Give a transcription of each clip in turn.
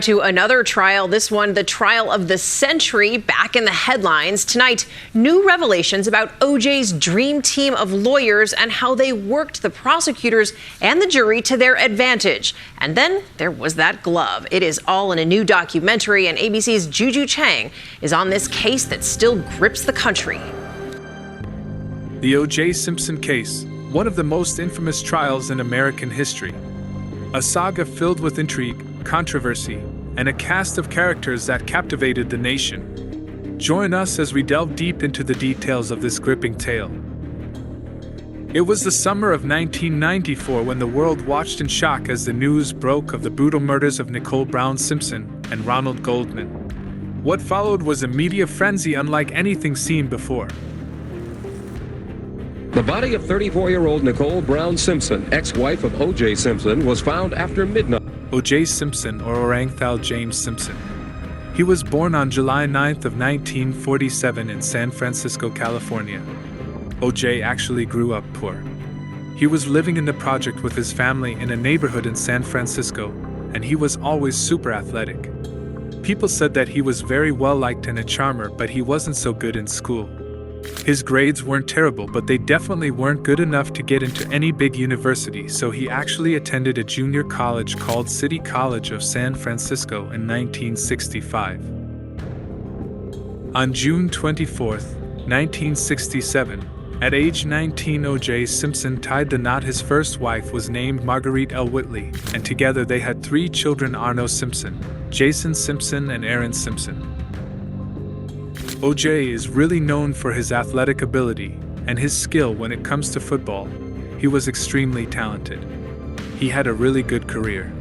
To another trial, this one the trial of the century, back in the headlines. Tonight, new revelations about O.J.'s dream team of lawyers and how they worked the prosecutors and the jury to their advantage. And then there was that glove. It is all in a new documentary, and ABC's Juju Chang is on this case that still grips the country. The O.J. Simpson case, one of the most infamous trials in American history. A saga filled with intrigue, controversy, and a cast of characters that captivated the nation. Join us as we delve deep into the details of this gripping tale. It was the summer of 1994 when the world watched in shock as the news broke of the brutal murders of Nicole Brown Simpson and Ronald Goldman. What followed was a media frenzy unlike anything seen before. The body of 34-year-old Nicole Brown Simpson, ex-wife of O.J. Simpson, was found after midnight. O.J. Simpson, or Oranthal James Simpson. He was born on July 9th of 1947 in San Francisco, California. O.J. actually grew up poor. He was living in the project with his family in a neighborhood in San Francisco, and he was always super athletic. People said that he was very well liked and a charmer, but he wasn't so good in school. His grades weren't terrible, but they definitely weren't good enough to get into any big university, so he actually attended a junior college called City College of San Francisco in 1965. On June 24, 1967, at age 19, O.J. Simpson tied the knot. His first wife was named Marguerite L. Whitley, and together they had 3 children: Arno Simpson, Jason Simpson, and Aaron Simpson. O.J. is really known for his athletic ability and his skill when it comes to football. He was extremely talented. He had a really good career.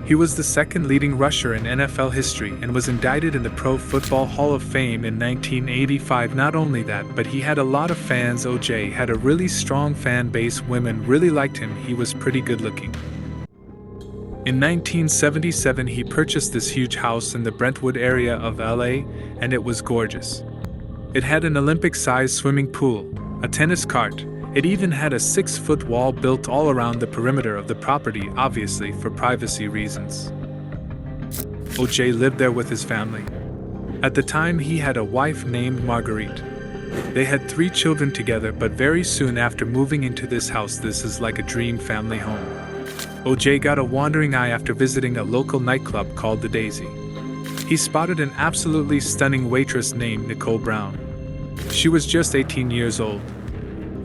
He was the second leading rusher in NFL history and was indicted in the Pro Football Hall of Fame in 1985. Not only that, but he had a lot of fans. O.J. had a really strong fan base. Women really liked him. He was pretty good looking. In 1977, he purchased this huge house in the Brentwood area of LA, and it was gorgeous. It had an Olympic-sized swimming pool, a tennis court. It even had a 6-foot wall built all around the perimeter of the property, obviously for privacy reasons. O.J. lived there with his family. At the time, he had a wife named Marguerite. They had 3 children together, but very soon after moving into this house, this is like a dream family home. O.J. got a wandering eye after visiting a local nightclub called the Daisy. He spotted an absolutely stunning waitress named Nicole Brown. She was just 18 years old.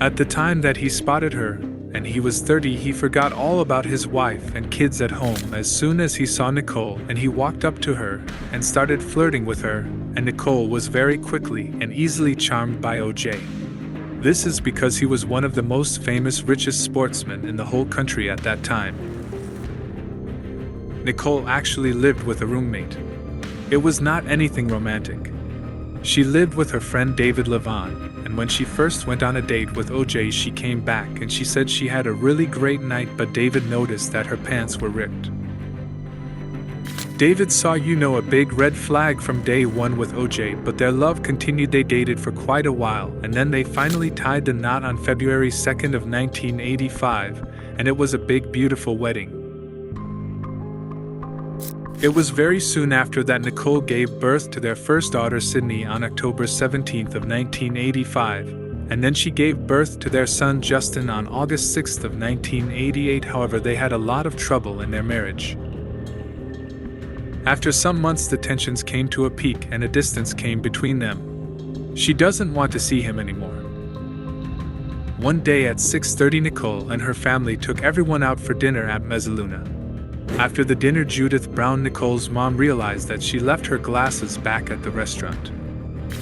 At the time that he spotted her, and he was 30, he forgot all about his wife and kids at home as soon as he saw Nicole, and he walked up to her and started flirting with her, and Nicole was very quickly and easily charmed by O.J. This is because he was one of the most famous, richest sportsmen in the whole country at that time. Nicole actually lived with a roommate. It was not anything romantic. She lived with her friend David Levon, and when she first went on a date with O.J., she came back and she said she had a really great night, but David noticed that her pants were ripped. David saw a big red flag from day one with O.J., but their love continued. They dated for quite a while, and then they finally tied the knot on February 2nd of 1985, and it was a big, beautiful wedding. It was very soon after that Nicole gave birth to their first daughter, Sydney, on October 17th of 1985, and then she gave birth to their son, Justin, on August 6th of 1988. However, they had a lot of trouble in their marriage. After some months, the tensions came to a peak and a distance came between them. She doesn't want to see him anymore. One day at 6:30, Nicole and her family took everyone out for dinner at Mezzaluna. After the dinner, Judith Brown, Nicole's mom, realized that she left her glasses back at the restaurant.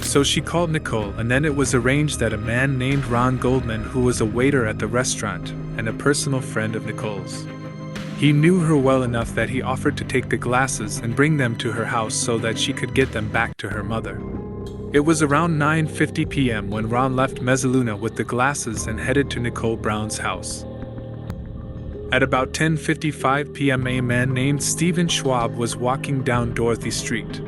So she called Nicole, and then it was arranged that a man named Ron Goldman, who was a waiter at the restaurant and a personal friend of Nicole's, he knew her well enough that he offered to take the glasses and bring them to her house so that she could get them back to her mother. It was around 9:50 p.m. when Ron left Mezzaluna with the glasses and headed to Nicole Brown's house. At about 10:55 p.m., a man named Stephen Schwab was walking down Dorothy Street.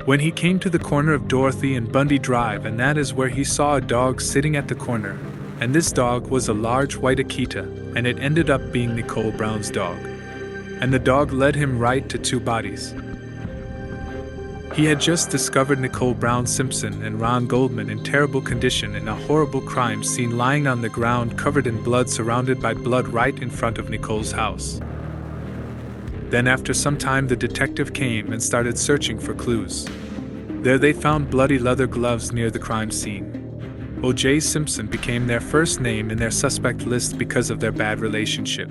When he came to the corner of Dorothy and Bundy Drive, and that is where he saw a dog sitting at the corner, and this dog was a large white Akita, and it ended up being Nicole Brown's dog. And the dog led him right to 2 bodies. He had just discovered Nicole Brown Simpson and Ron Goldman in terrible condition in a horrible crime scene, lying on the ground covered in blood, surrounded by blood, right in front of Nicole's house. Then after some time, the detective came and started searching for clues. There they found bloody leather gloves near the crime scene. O.J. Simpson became their first name in their suspect list because of their bad relationship.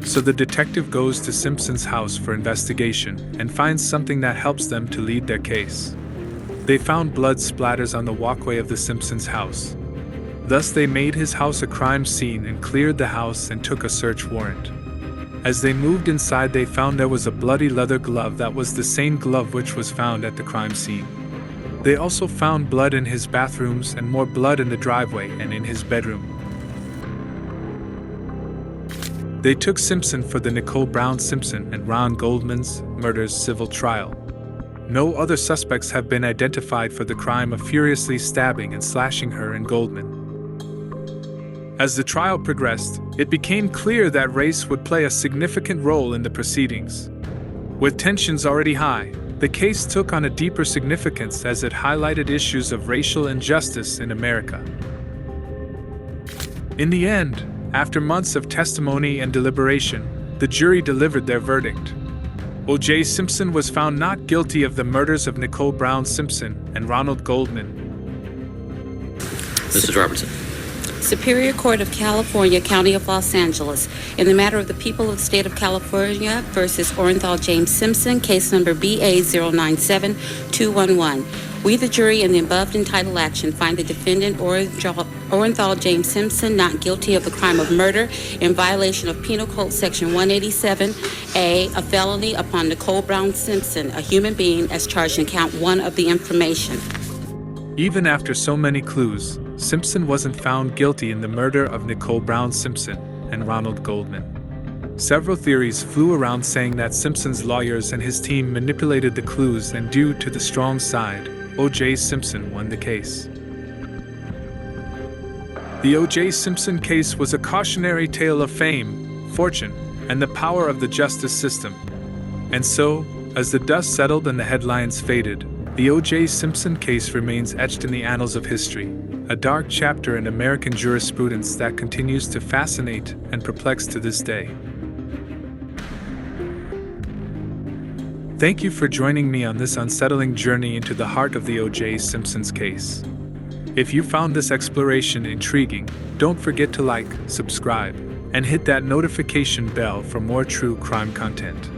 So the detective goes to Simpson's house for investigation and finds something that helps them to lead their case. They found blood splatters on the walkway of the Simpsons' house. Thus they made his house a crime scene and cleared the house and took a search warrant. As they moved inside, they found there was a bloody leather glove that was the same glove which was found at the crime scene. They also found blood in his bathrooms and more blood in the driveway and in his bedroom. They took Simpson for the Nicole Brown Simpson and Ron Goldman's murders civil trial. No other suspects have been identified for the crime of furiously stabbing and slashing her and Goldman. As the trial progressed, it became clear that race would play a significant role in the proceedings. With tensions already high, the case took on a deeper significance as it highlighted issues of racial injustice in America. In the end, after months of testimony and deliberation, the jury delivered their verdict. O.J. Simpson was found not guilty of the murders of Nicole Brown Simpson and Ronald Goldman. Mrs. Robertson. Superior Court of California, County of Los Angeles, in the matter of the people of the state of California versus Orenthal James Simpson, case number BA097211. We, the jury, in the above entitled action, find the defendant Orenthal James Simpson not guilty of the crime of murder in violation of Penal Code Section 187A, a felony upon Nicole Brown Simpson, a human being, as charged in count 1 of the information. Even after so many clues, Simpson wasn't found guilty in the murder of Nicole Brown Simpson and Ronald Goldman. Several theories flew around saying that Simpson's lawyers and his team manipulated the clues, and due to the strong side, O.J. Simpson won the case. The O.J. Simpson case was a cautionary tale of fame, fortune, and the power of the justice system. And so, as the dust settled and the headlines faded, the O.J. Simpson case remains etched in the annals of history, a dark chapter in American jurisprudence that continues to fascinate and perplex to this day. Thank you for joining me on this unsettling journey into the heart of the O.J. Simpson's case. If you found this exploration intriguing, don't forget to like, subscribe, and hit that notification bell for more true crime content.